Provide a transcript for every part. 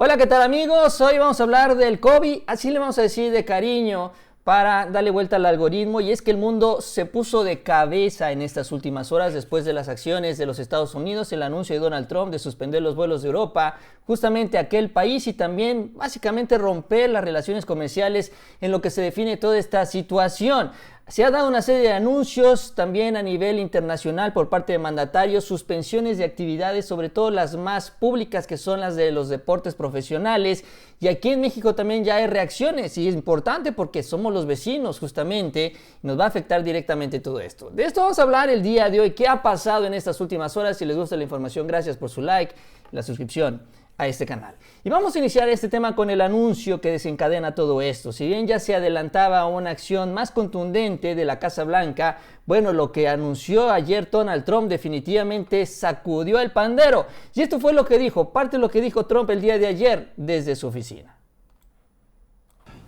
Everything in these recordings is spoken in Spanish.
Hola, ¿qué tal amigos? Hoy vamos a hablar del COVID, así le vamos a decir de cariño para darle vuelta al algoritmo, y es que el mundo se puso de cabeza en estas últimas horas después de las acciones de los Estados Unidos, el anuncio de Donald Trump de suspender los vuelos de Europa, justamente a aquel país, y también básicamente romper las relaciones comerciales en lo que se define toda esta situación. Se ha dado una serie de anuncios también a nivel internacional por parte de mandatarios, suspensiones de actividades, sobre todo las más públicas, que son las de los deportes profesionales. Y aquí en México también ya hay reacciones, y es importante porque somos los vecinos justamente, y nos va a afectar directamente todo esto. De esto vamos a hablar el día de hoy, qué ha pasado en estas últimas horas. Si les gusta la información, gracias por su like y la suscripción a este canal. Y vamos a iniciar este tema con el anuncio que desencadena todo esto. Si bien ya se adelantaba una acción más contundente de la Casa Blanca, bueno, lo que anunció ayer Donald Trump definitivamente sacudió el pandero. Y esto fue lo que dijo, parte de lo que dijo Trump el día de ayer desde su oficina.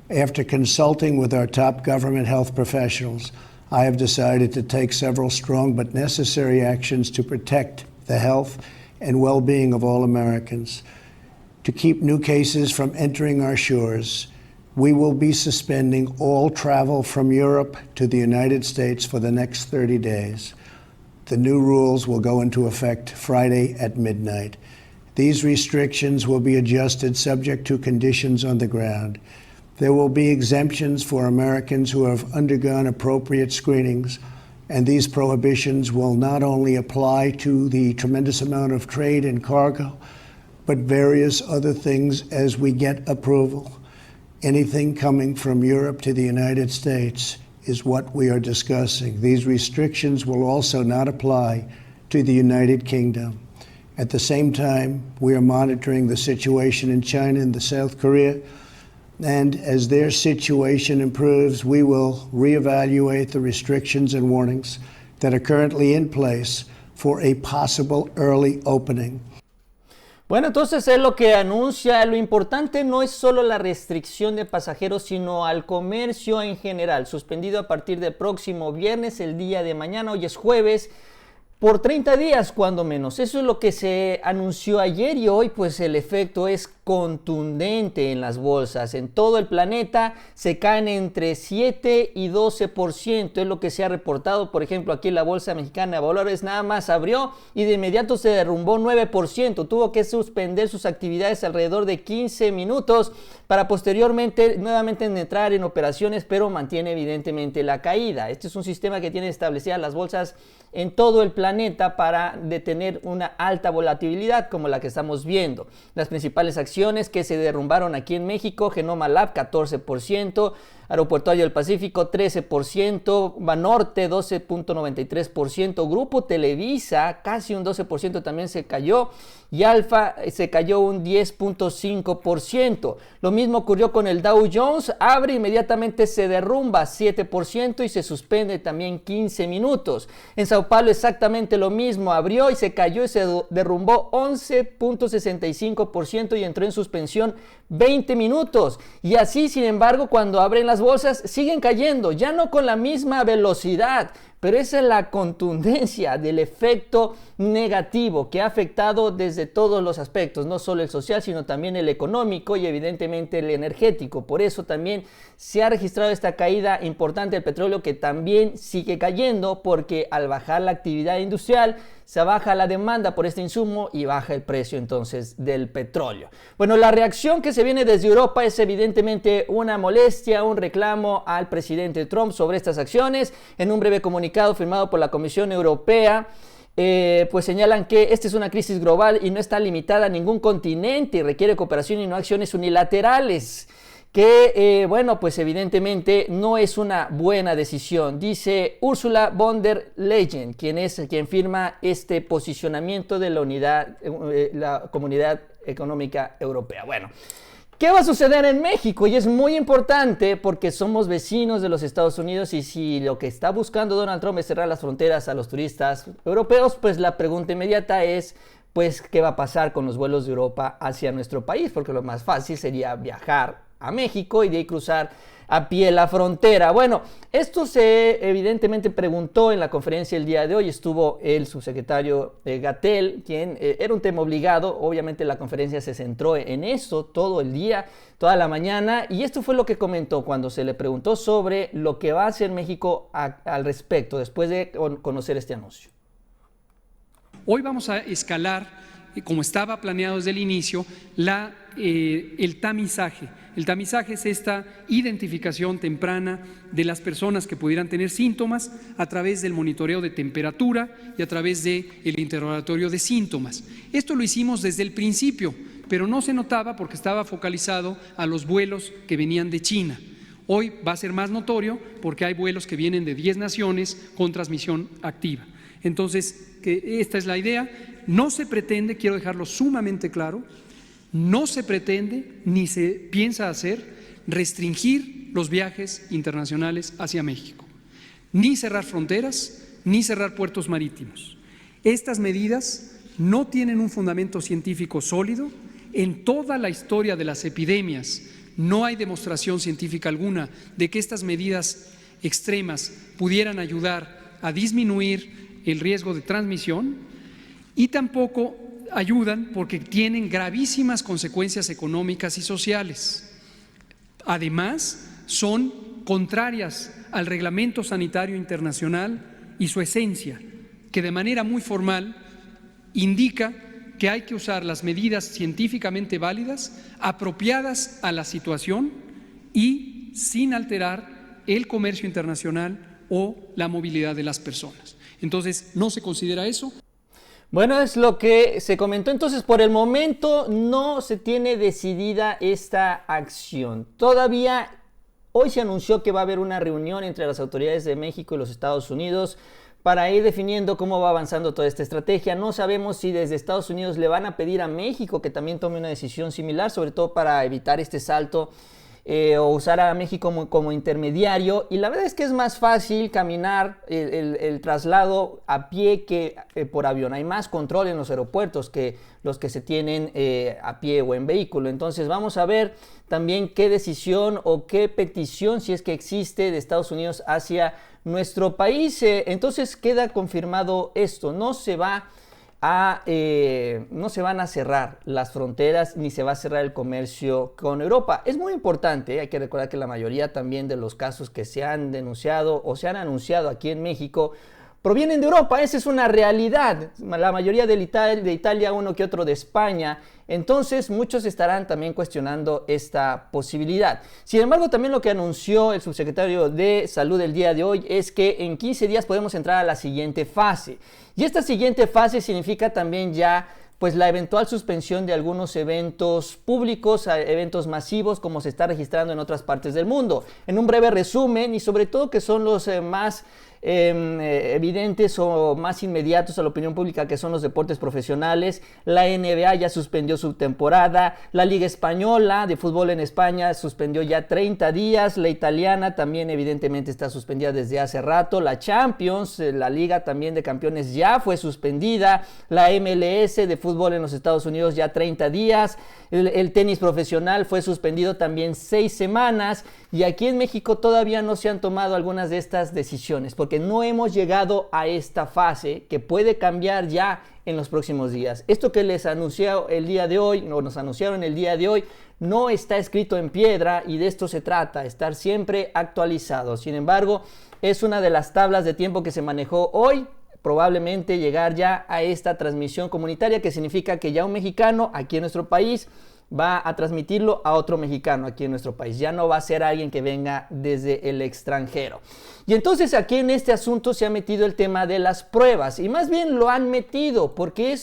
After consulting with our top government health professionals, I have decided to take several strong but necessary actions to protect the health and well-being of all Americans. To keep new cases from entering our shores, we will be suspending all travel from Europe to the United States for the next 30 days. The new rules will go into effect Friday at midnight. These restrictions will be adjusted subject to conditions on the ground. There will be exemptions for Americans who have undergone appropriate screenings, and these prohibitions will not only apply to the tremendous amount of trade and cargo, but various other things as we get approval. Anything coming from Europe to the United States is what we are discussing. These restrictions will also not apply to the United Kingdom. At the same time, we are monitoring the situation in China and South Korea, and as their situation improves, we will reevaluate the restrictions and warnings that are currently in place for a possible early opening. Bueno, entonces es lo que anuncia. Lo importante no es solo la restricción de pasajeros, sino al comercio en general, suspendido a partir del próximo viernes, el día de mañana, hoy es jueves, por 30 días cuando menos. Eso es lo que se anunció ayer, y hoy pues el efecto es contundente en las bolsas. En todo el planeta se caen entre 7 y 12%, es lo que se ha reportado. Por ejemplo, aquí la Bolsa Mexicana de Valores nada más abrió y de inmediato se derrumbó 9%. Tuvo que suspender sus actividades alrededor de 15 minutos para posteriormente nuevamente entrar en operaciones, pero mantiene evidentemente la caída. Este es un sistema que tiene establecidas las bolsas en todo el planeta para detener una alta volatilidad como la que estamos viendo. Las principales acciones que se derrumbaron aquí en México: Genoma Lab 14%, Aeroportuario del Pacífico 13%, Banorte 12.93%, Grupo Televisa casi un 12% también se cayó, y Alfa se cayó un 10.5%. Lo mismo ocurrió con el Dow Jones, abre inmediatamente se derrumba 7% y se suspende también 15 minutos. En Sao Paulo exactamente lo mismo, abrió y se cayó y se derrumbó 11.65% y entró en suspensión 20 minutos. Y así, sin embargo, cuando abren las bolsas siguen cayendo, ya no con la misma velocidad, pero esa es la contundencia del efecto negativo que ha afectado desde todos los aspectos, no solo el social, sino también el económico y evidentemente el energético. Por eso también se ha registrado esta caída importante del petróleo, que también sigue cayendo, porque al bajar la actividad industrial se baja la demanda por este insumo y baja el precio entonces del petróleo. Bueno, la reacción que se viene desde Europa es evidentemente una molestia, un reclamo al presidente Trump sobre estas acciones. En un breve comunicado firmado por la Comisión Europea, pues señalan que esta es una crisis global y no está limitada a ningún continente y requiere cooperación y no acciones unilaterales, que bueno, pues evidentemente no es una buena decisión, dice Ursula von der Leyen, quien firma este posicionamiento de la Comunidad Económica Europea. Bueno, ¿qué va a suceder en México? Y es muy importante porque somos vecinos de los Estados Unidos, y si lo que está buscando Donald Trump es cerrar las fronteras a los turistas europeos, pues la pregunta inmediata es, pues, ¿qué va a pasar con los vuelos de Europa hacia nuestro país? Porque lo más fácil sería viajar a México y de ahí cruzar a pie la frontera. Bueno, esto se evidentemente preguntó en la conferencia el día de hoy. Estuvo el subsecretario Gatell, quien era un tema obligado. Obviamente la conferencia se centró en eso todo el día, toda la mañana, y esto fue lo que comentó cuando se le preguntó sobre lo que va a hacer México al respecto después de conocer este anuncio. Hoy vamos a escalar, como estaba planeado desde el inicio, el tamizaje. El tamizaje es esta identificación temprana de las personas que pudieran tener síntomas a través del monitoreo de temperatura y a través del interrogatorio de síntomas. Esto lo hicimos desde el principio, pero no se notaba porque estaba focalizado a los vuelos que venían de China. Hoy va a ser más notorio porque hay vuelos que vienen de 10 naciones con transmisión activa. Entonces, esta es la idea. No se pretende, quiero dejarlo sumamente claro, no se pretende ni se piensa hacer restringir los viajes internacionales hacia México, ni cerrar fronteras, ni cerrar puertos marítimos. Estas medidas no tienen un fundamento científico sólido. En toda la historia de las epidemias no hay demostración científica alguna de que estas medidas extremas pudieran ayudar a disminuir el riesgo de transmisión, y tampoco ayudan porque tienen gravísimas consecuencias económicas y sociales. Además, son contrarias al Reglamento Sanitario Internacional y su esencia, que de manera muy formal indica que hay que usar las medidas científicamente válidas, apropiadas a la situación y sin alterar el comercio internacional o la movilidad de las personas. Entonces, no se considera eso. Bueno, es lo que se comentó. Entonces, por el momento no se tiene decidida esta acción. Todavía hoy se anunció que va a haber una reunión entre las autoridades de México y los Estados Unidos para ir definiendo cómo va avanzando toda esta estrategia. No sabemos si desde Estados Unidos le van a pedir a México que también tome una decisión similar, sobre todo para evitar este salto o usar a México como intermediario. Y la verdad es que es más fácil caminar el traslado a pie que por avión. Hay más control en los aeropuertos que los que se tienen a pie o en vehículo. Entonces vamos a ver también qué decisión o qué petición, si es que existe, de Estados Unidos hacia nuestro país. Entonces queda confirmado esto. No se van a cerrar las fronteras ni se va a cerrar el comercio con Europa. Es muy importante, hay que recordar que la mayoría también de los casos que se han denunciado o se han anunciado aquí en México provienen de Europa. Esa es una realidad. La mayoría de Italia, uno que otro de España. Entonces muchos estarán también cuestionando esta posibilidad. Sin embargo, también lo que anunció el subsecretario de Salud el día de hoy es que en 15 días podemos entrar a la siguiente fase. Y esta siguiente fase significa también ya pues la eventual suspensión de algunos eventos públicos, eventos masivos como se está registrando en otras partes del mundo. En un breve resumen, y sobre todo que son los más evidentes o más inmediatos a la opinión pública, que son los deportes profesionales. La NBA ya suspendió su temporada, la Liga Española de fútbol en España suspendió ya 30 días, la italiana también evidentemente está suspendida desde hace rato, la Champions, la Liga también de Campeones ya fue suspendida, la MLS de fútbol en los Estados Unidos ya 30 días, el tenis profesional fue suspendido también 6 semanas, y aquí en México todavía no se han tomado algunas de estas decisiones, porque no hemos llegado a esta fase que puede cambiar ya en los próximos días. Esto que les anunció el día de hoy, o nos anunciaron el día de hoy, no está escrito en piedra, y de esto se trata, estar siempre actualizado. Sin embargo, es una de las tablas de tiempo que se manejó hoy, probablemente llegar ya a esta transmisión comunitaria, que significa que ya un mexicano aquí en nuestro país va a transmitirlo a otro mexicano aquí en nuestro país. Ya no va a ser alguien que venga desde el extranjero. Y entonces aquí en este asunto se ha metido el tema de las pruebas, y más bien lo han metido porque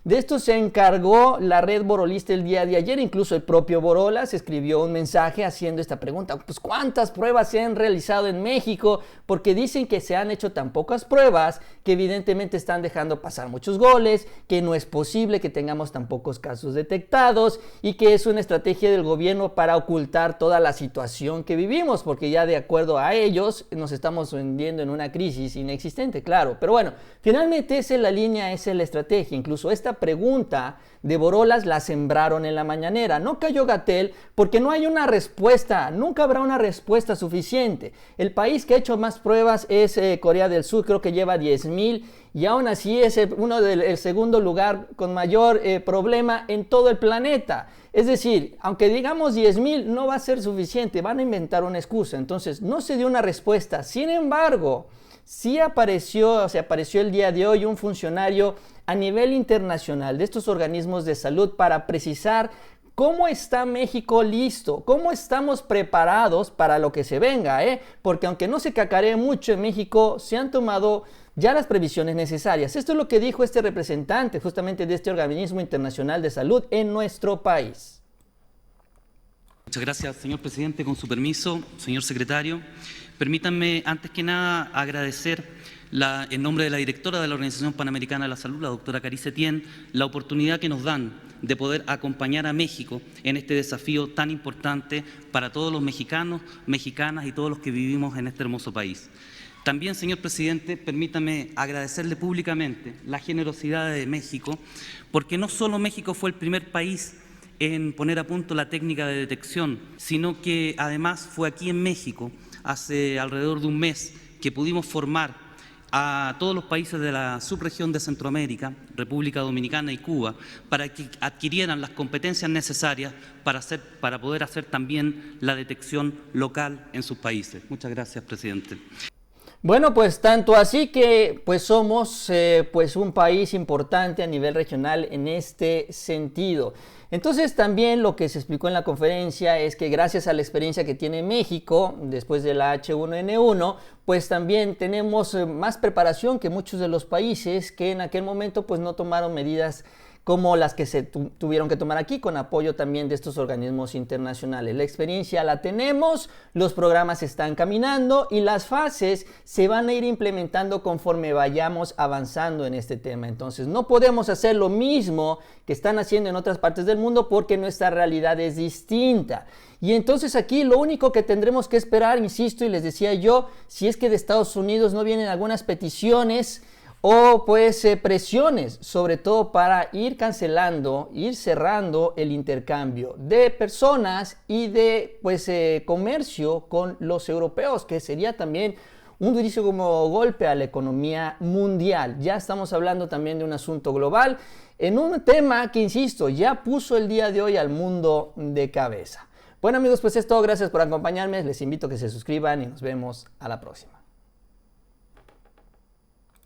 de esto se encargó la red borolista el día de ayer. Incluso el propio Borolas escribió un mensaje haciendo esta pregunta: pues ¿cuántas pruebas se han realizado en México? Porque dicen que se han hecho tan pocas pruebas que evidentemente están dejando pasar muchos goles, que no es posible que tengamos tan pocos casos detectados, y que es una estrategia del gobierno para ocultar toda la situación que vivimos, porque ya de acuerdo a ellos nos estamos hundiendo en una crisis inexistente, claro. Pero bueno, finalmente esa es la línea, esa es la estrategia. Incluso esta pregunta borolas la sembraron en la mañanera. No cayó Gatell porque no hay una respuesta, nunca habrá una respuesta suficiente. El país que ha hecho más pruebas es Corea del Sur, creo que lleva 10,000 y aún así es el segundo lugar con mayor problema en todo el planeta. Es decir, aunque digamos 10,000 no va a ser suficiente, van a inventar una excusa. Entonces no se dio una respuesta. Sin embargo, sí apareció el día de hoy un funcionario a nivel internacional de estos organismos de salud para precisar cómo está México listo, cómo estamos preparados para lo que se venga, porque aunque no se cacaree mucho en México, se han tomado ya las previsiones necesarias. Esto es lo que dijo este representante justamente de este organismo internacional de salud en nuestro país. Muchas gracias, señor presidente. Con su permiso, señor secretario, permítanme antes que nada agradecer en nombre de la directora de la Organización Panamericana de la Salud, la doctora Cari Setién, la oportunidad que nos dan de poder acompañar a México en este desafío tan importante para todos los mexicanos, mexicanas y todos los que vivimos en este hermoso país. También, señor presidente, permítame agradecerle públicamente la generosidad de México, porque no solo México fue el primer país en poner a punto la técnica de detección, sino que además fue aquí en México, hace alrededor de un mes, que pudimos formar a todos los países de la subregión de Centroamérica, República Dominicana y Cuba, para que adquirieran las competencias necesarias para poder hacer también la detección local en sus países. Muchas gracias, presidente. Bueno, pues tanto así que pues somos pues un país importante a nivel regional en este sentido. Entonces también lo que se explicó en la conferencia es que gracias a la experiencia que tiene México después de la H1N1, pues también tenemos más preparación que muchos de los países que en aquel momento pues no tomaron medidas como las que se tuvieron que tomar aquí, con apoyo también de estos organismos internacionales. La experiencia la tenemos, los programas están caminando y las fases se van a ir implementando conforme vayamos avanzando en este tema. Entonces no podemos hacer lo mismo que están haciendo en otras partes del mundo porque nuestra realidad es distinta. Y entonces aquí lo único que tendremos que esperar, insisto, y les decía yo, si es que de Estados Unidos no vienen algunas peticiones o pues presiones, sobre todo para ir cancelando, ir cerrando el intercambio de personas y de pues comercio con los europeos, que sería también un durísimo golpe a la economía mundial. Ya estamos hablando también de un asunto global, en un tema que, insisto, ya puso el día de hoy al mundo de cabeza. Bueno amigos, pues es todo, gracias por acompañarme, les invito a que se suscriban y nos vemos a la próxima.